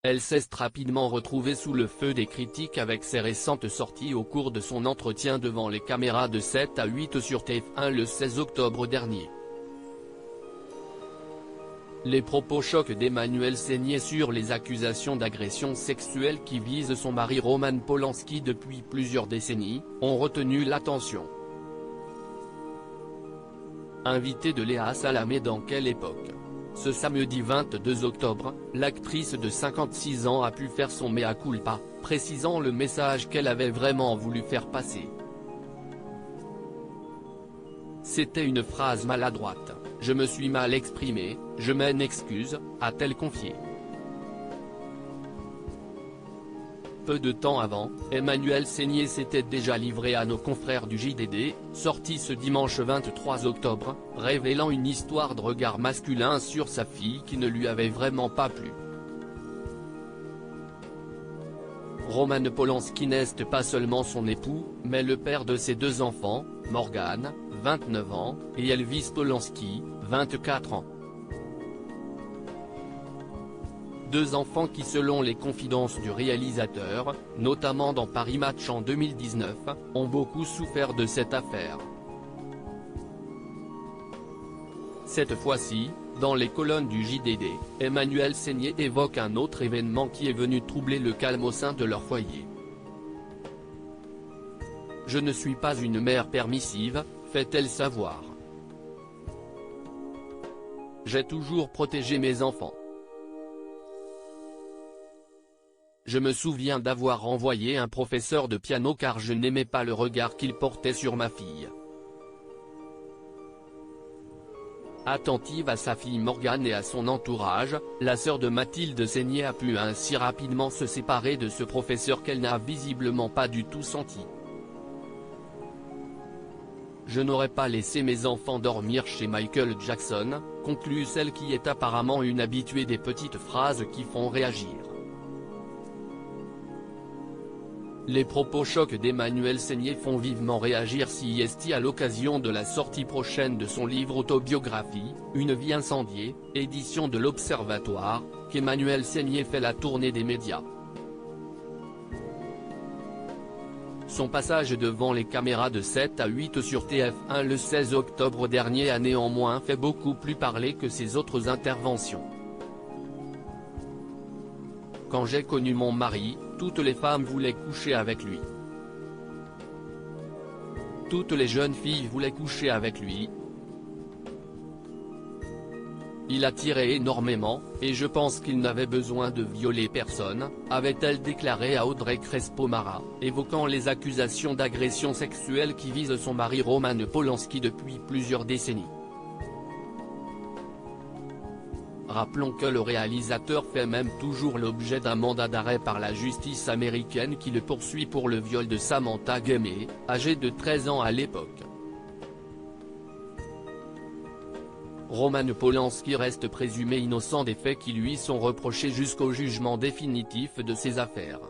elle s'est rapidement retrouvée sous le feu des critiques avec ses récentes sorties au cours de son entretien devant les caméras de 7 à 8 sur TF1 le 16 octobre dernier. Les propos chocs d'Emmanuelle Seigner sur les accusations d'agression sexuelle qui visent son mari Roman Polanski depuis plusieurs décennies, ont retenu l'attention. Invitée de Léa Salamé dans Quelle époque ? Ce samedi 22 octobre, l'actrice de 56 ans a pu faire son mea culpa, précisant le message qu'elle avait vraiment voulu faire passer. C'était une phrase maladroite, je me suis mal exprimée, je m'en excuse, a-t-elle confié. Peu de temps avant, Emmanuelle Seigner s'était déjà livrée à nos confrères du JDD, sorti ce dimanche 23 octobre, révélant une histoire de regard masculin sur sa fille qui ne lui avait vraiment pas plu. Roman Polanski n'est pas seulement son époux, mais le père de ses deux enfants, Morgan, 29 ans, et Elvis Polanski, 24 ans. Deux enfants qui selon les confidences du réalisateur, notamment dans Paris Match en 2019, ont beaucoup souffert de cette affaire. Cette fois-ci, dans les colonnes du JDD, Emmanuelle Seigner évoque un autre événement qui est venu troubler le calme au sein de leur foyer. Je ne suis pas une mère permissive, fait-elle savoir. J'ai toujours protégé mes enfants. Je me souviens d'avoir renvoyé un professeur de piano car je n'aimais pas le regard qu'il portait sur ma fille. Attentive à sa fille Morgane et à son entourage, la sœur de Mathilde Seigner a pu ainsi rapidement se séparer de ce professeur qu'elle n'a visiblement pas du tout senti. Je n'aurais pas laissé mes enfants dormir chez Michael Jackson, conclut celle qui est apparemment une habituée des petites phrases qui font réagir. Les propos chocs d'Emmanuelle Seigner font vivement réagir CST à l'occasion de la sortie prochaine de son livre autobiographie, Une vie incendiée, édition de l'Observatoire, qu'Emmanuelle Seigner fait la tournée des médias. Son passage devant les caméras de 7 à 8 sur TF1 le 16 octobre dernier a néanmoins fait beaucoup plus parler que ses autres interventions. Quand j'ai connu mon mari, toutes les femmes voulaient coucher avec lui. Toutes les jeunes filles voulaient coucher avec lui. Il attirait énormément, et je pense qu'il n'avait besoin de violer personne, avait-elle déclaré à Audrey Crespo-Mara, évoquant les accusations d'agression sexuelle qui visent son mari Roman Polanski depuis plusieurs décennies. Rappelons que le réalisateur fait même toujours l'objet d'un mandat d'arrêt par la justice américaine qui le poursuit pour le viol de Samantha Gamet, âgée de 13 ans à l'époque. Roman Polanski reste présumé innocent des faits qui lui sont reprochés jusqu'au jugement définitif de ces affaires.